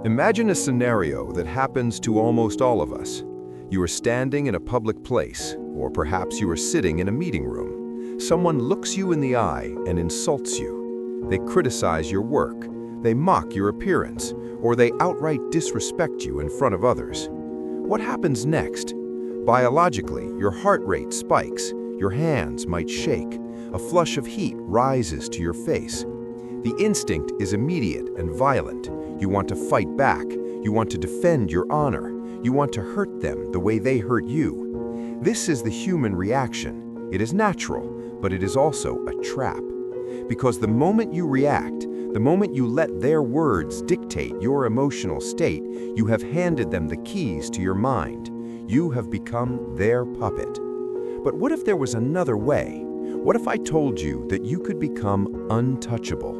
Imagine a scenario that happens to almost all of us. You are standing in a public place, or perhaps you are sitting in a meeting room. Someone looks you in the eye and insults you. They criticize your work, they mock your appearance, or they outright disrespect you in front of others. What happens next? Biologically, your heart rate spikes, your hands might shake, a flush of heat rises to your face. The instinct is immediate and violent. You want to fight back, you want to defend your honor, you want to hurt them the way they hurt you. This is the human reaction. It is natural, but it is also a trap. Because the moment you react, the moment you let their words dictate your emotional state, you have handed them the keys to your mind. You have become their puppet. But what if there was another way? What if I told you that you could become untouchable?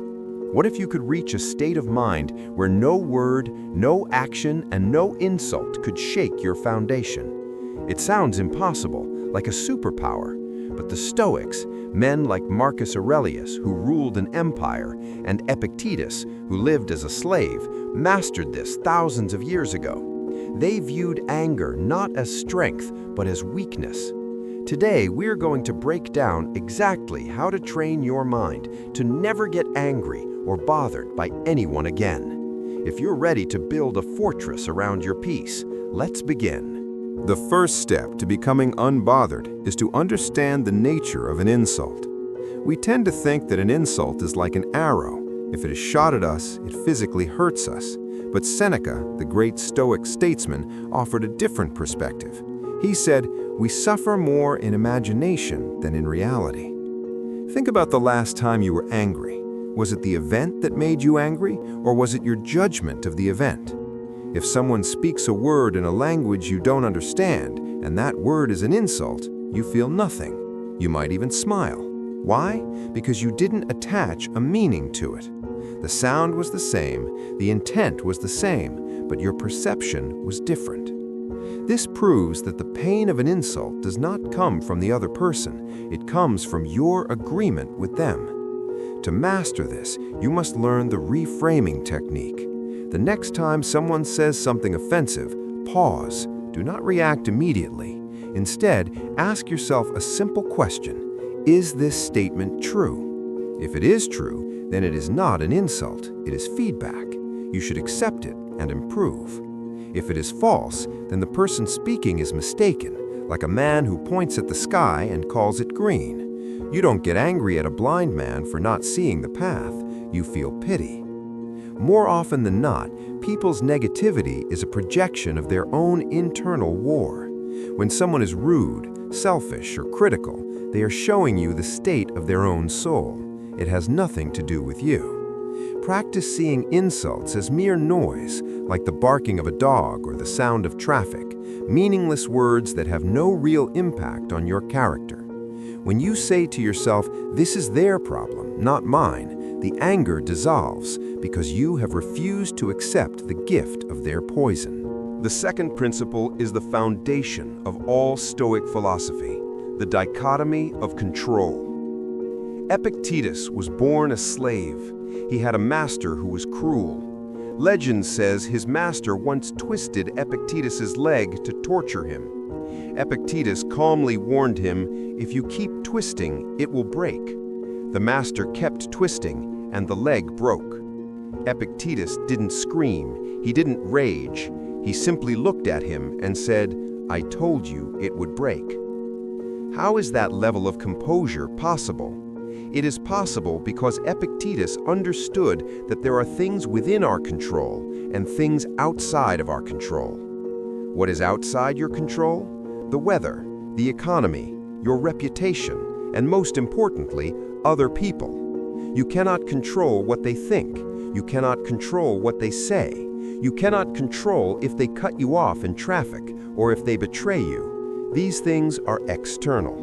What if you could reach a state of mind where no word, no action, and no insult could shake your foundation? It sounds impossible, like a superpower, but the Stoics, men like Marcus Aurelius, who ruled an empire, and Epictetus, who lived as a slave, mastered this thousands of years ago. They viewed anger not as strength, but as weakness. Today, we're going to break down exactly how to train your mind to never get angry or bothered by anyone again. If you're ready to build a fortress around your peace, let's begin. The first step to becoming unbothered is to understand the nature of an insult. We tend to think that an insult is like an arrow. If it is shot at us, it physically hurts us. But Seneca, the great Stoic statesman, offered a different perspective. He said, "We suffer more in imagination than in reality." Think about the last time you were angry. Was it the event that made you angry, or was it your judgment of the event? If someone speaks a word in a language you don't understand, and that word is an insult, you feel nothing. You might even smile. Why? Because you didn't attach a meaning to it. The sound was the same, the intent was the same, but your perception was different. This proves that the pain of an insult does not come from the other person, it comes from your agreement with them. To master this, you must learn the reframing technique. The next time someone says something offensive, pause. Do not react immediately. Instead, ask yourself a simple question. Is this statement true? If it is true, then it is not an insult, it is feedback. You should accept it and improve. If it is false, then the person speaking is mistaken, like a man who points at the sky and calls it green. You don't get angry at a blind man for not seeing the path, you feel pity. More often than not, people's negativity is a projection of their own internal war. When someone is rude, selfish, or critical, they are showing you the state of their own soul. It has nothing to do with you. Practice seeing insults as mere noise, like the barking of a dog or the sound of traffic, meaningless words that have no real impact on your character. When you say to yourself, "This is their problem, not mine," the anger dissolves because you have refused to accept the gift of their poison. The second principle is the foundation of all Stoic philosophy, the dichotomy of control. Epictetus was born a slave. He had a master who was cruel. Legend says his master once twisted Epictetus's leg to torture him. Epictetus calmly warned him, "If you keep twisting, it will break." The master kept twisting, and the leg broke. Epictetus didn't scream, he didn't rage. He simply looked at him and said, "I told you it would break." How is that level of composure possible? It is possible because Epictetus understood that there are things within our control and things outside of our control. What is outside your control? The weather, the economy, your reputation, and most importantly, other people. You cannot control what they think. You cannot control what they say. You cannot control if they cut you off in traffic or if they betray you. These things are external.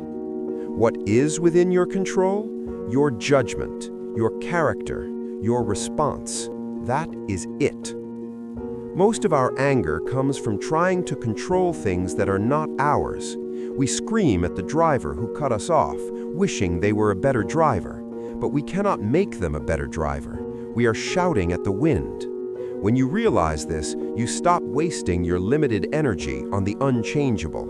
What is within your control? Your judgment, your character, your response. That is it. Most of our anger comes from trying to control things that are not ours. We scream at the driver who cut us off, wishing they were a better driver. But we cannot make them a better driver. We are shouting at the wind. When you realize this, you stop wasting your limited energy on the unchangeable.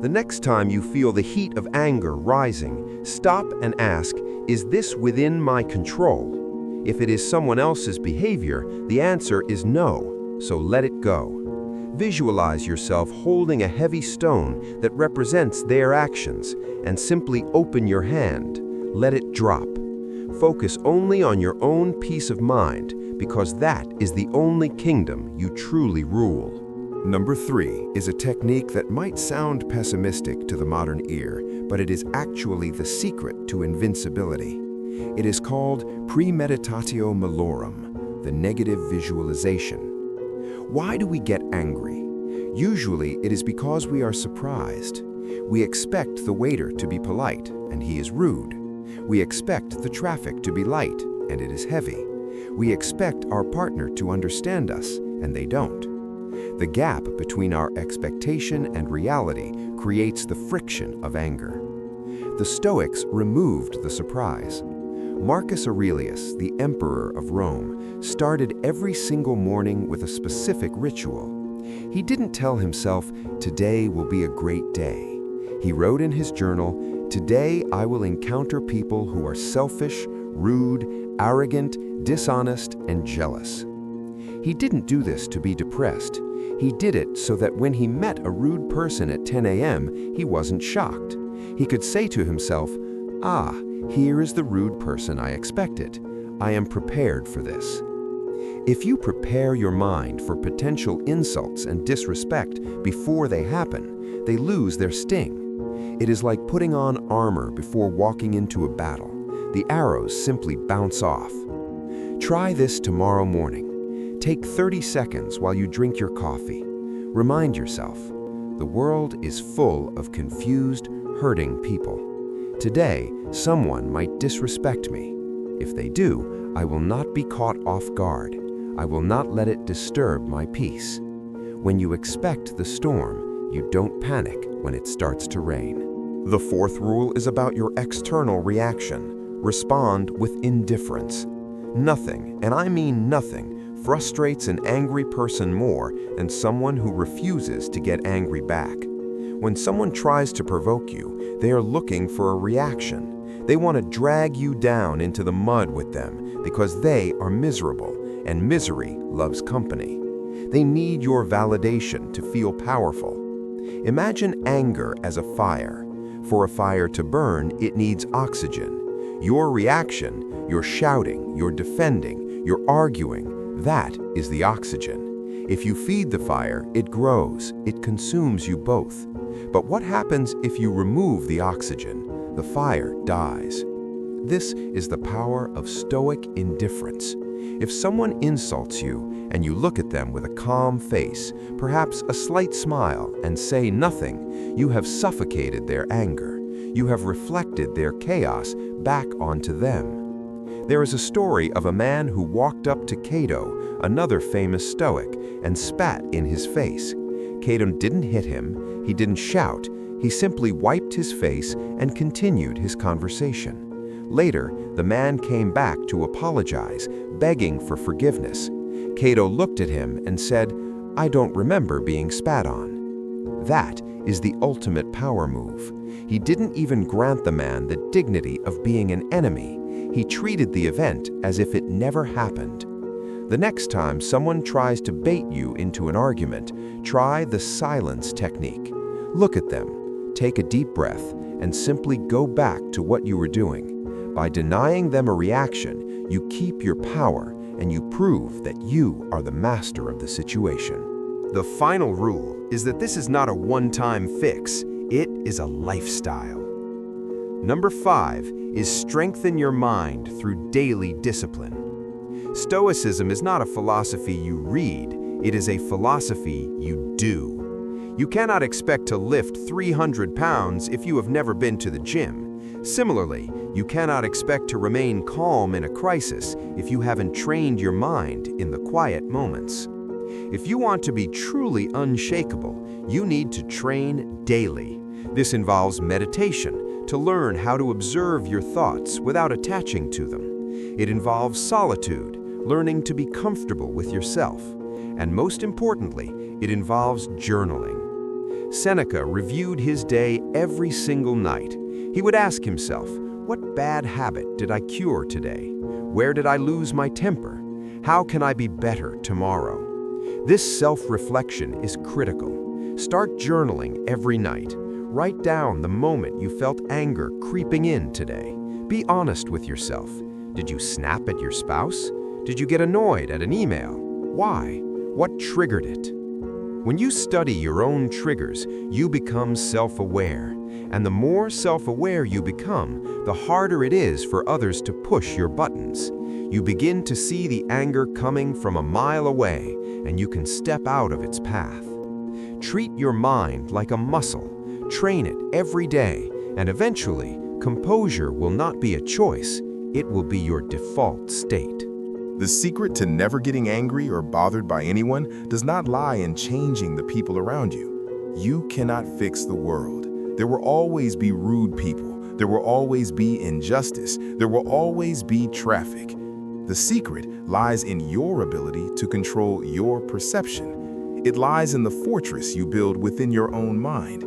The next time you feel the heat of anger rising, stop and ask, is this within my control? If it is someone else's behavior, the answer is no, so let it go. Visualize yourself holding a heavy stone that represents their actions, and simply open your hand. Let it drop. Focus only on your own peace of mind, because that is the only kingdom you truly rule. Number 3 is a technique that might sound pessimistic to the modern ear, but it is actually the secret to invincibility. It is called premeditatio malorum, the negative visualization. Why do we get angry? Usually it is because we are surprised. We expect the waiter to be polite, and he is rude. We expect the traffic to be light, and it is heavy. We expect our partner to understand us, and they don't. The gap between our expectation and reality creates the friction of anger. The Stoics removed the surprise. Marcus Aurelius, the emperor of Rome, started every single morning with a specific ritual. He didn't tell himself, "Today will be a great day." He wrote in his journal, "Today I will encounter people who are selfish, rude, arrogant, dishonest, and jealous." He didn't do this to be depressed. He did it so that when he met a rude person at 10 a.m., he wasn't shocked. He could say to himself, "Ah, here is the rude person I expected. I am prepared for this." If you prepare your mind for potential insults and disrespect before they happen, they lose their sting. It is like putting on armor before walking into a battle. The arrows simply bounce off. Try this tomorrow morning. Take 30 seconds while you drink your coffee. Remind yourself, the world is full of confused, hurting people. Today, someone might disrespect me. If they do, I will not be caught off guard. I will not let it disturb my peace. When you expect the storm, you don't panic when it starts to rain. The 4th rule is about your external reaction. Respond with indifference. Nothing, and I mean nothing, frustrates an angry person more than someone who refuses to get angry back. When someone tries to provoke you, they are looking for a reaction. They want to drag you down into the mud with them because they are miserable, and misery loves company. They need your validation to feel powerful. Imagine anger as a fire. For a fire to burn, it needs oxygen. Your reaction, your shouting, your defending, your arguing, that is the oxygen. If you feed the fire, it grows, it consumes you both. But what happens if you remove the oxygen? The fire dies. This is the power of Stoic indifference. If someone insults you and you look at them with a calm face, perhaps a slight smile, and say nothing, you have suffocated their anger. You have reflected their chaos back onto them. There is a story of a man who walked up to Cato, another famous Stoic, and spat in his face. Cato didn't hit him, he didn't shout, he simply wiped his face and continued his conversation. Later, the man came back to apologize, begging for forgiveness. Cato looked at him and said, "I don't remember being spat on." That is the ultimate power move. He didn't even grant the man the dignity of being an enemy. He treated the event as if it never happened. The next time someone tries to bait you into an argument, try the silence technique. Look at them, take a deep breath, and simply go back to what you were doing. By denying them a reaction, you keep your power and you prove that you are the master of the situation. The final rule is that this is not a one-time fix, it is a lifestyle. Number 5 is strengthen your mind through daily discipline. Stoicism is not a philosophy you read, it is a philosophy you do. You cannot expect to lift 300 pounds if you have never been to the gym. Similarly, you cannot expect to remain calm in a crisis if you haven't trained your mind in the quiet moments. If you want to be truly unshakable, you need to train daily. This involves meditation to learn how to observe your thoughts without attaching to them. It involves solitude, learning to be comfortable with yourself. And most importantly, it involves journaling. Seneca reviewed his day every single night. He would ask himself, what bad habit did I cure today? Where did I lose my temper? How can I be better tomorrow? This self-reflection is critical. Start journaling every night. Write down the moment you felt anger creeping in today. Be honest with yourself. Did you snap at your spouse? Did you get annoyed at an email? Why? What triggered it? When you study your own triggers, you become self-aware. And the more self-aware you become, the harder it is for others to push your buttons. You begin to see the anger coming from a mile away, and you can step out of its path. Treat your mind like a muscle. Train it every day, and eventually, composure will not be a choice, it will be your default state. The secret to never getting angry or bothered by anyone does not lie in changing the people around you. You cannot fix the world. There will always be rude people. There will always be injustice. There will always be traffic. The secret lies in your ability to control your perception. It lies in the fortress you build within your own mind.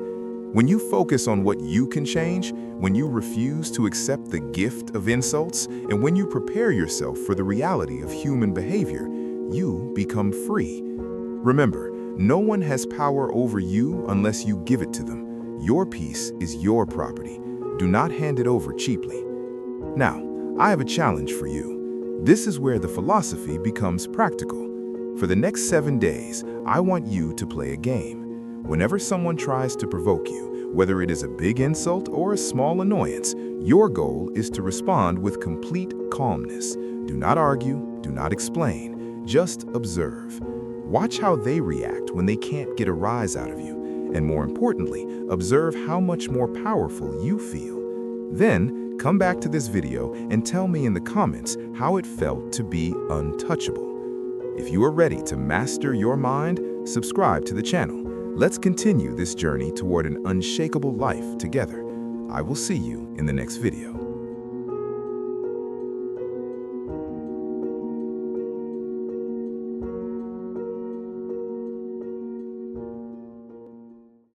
When you focus on what you can change, when you refuse to accept the gift of insults, and when you prepare yourself for the reality of human behavior, you become free. Remember, no one has power over you unless you give it to them. Your peace is your property. Do not hand it over cheaply. Now, I have a challenge for you. This is where the philosophy becomes practical. For the next 7 days, I want you to play a game. Whenever someone tries to provoke you, whether it is a big insult or a small annoyance, your goal is to respond with complete calmness. Do not argue, do not explain, just observe. Watch how they react when they can't get a rise out of you, and more importantly, observe how much more powerful you feel. Then, come back to this video and tell me in the comments how it felt to be untouchable. If you are ready to master your mind, subscribe to the channel. Let's continue this journey toward an unshakable life together. I will see you in the next video.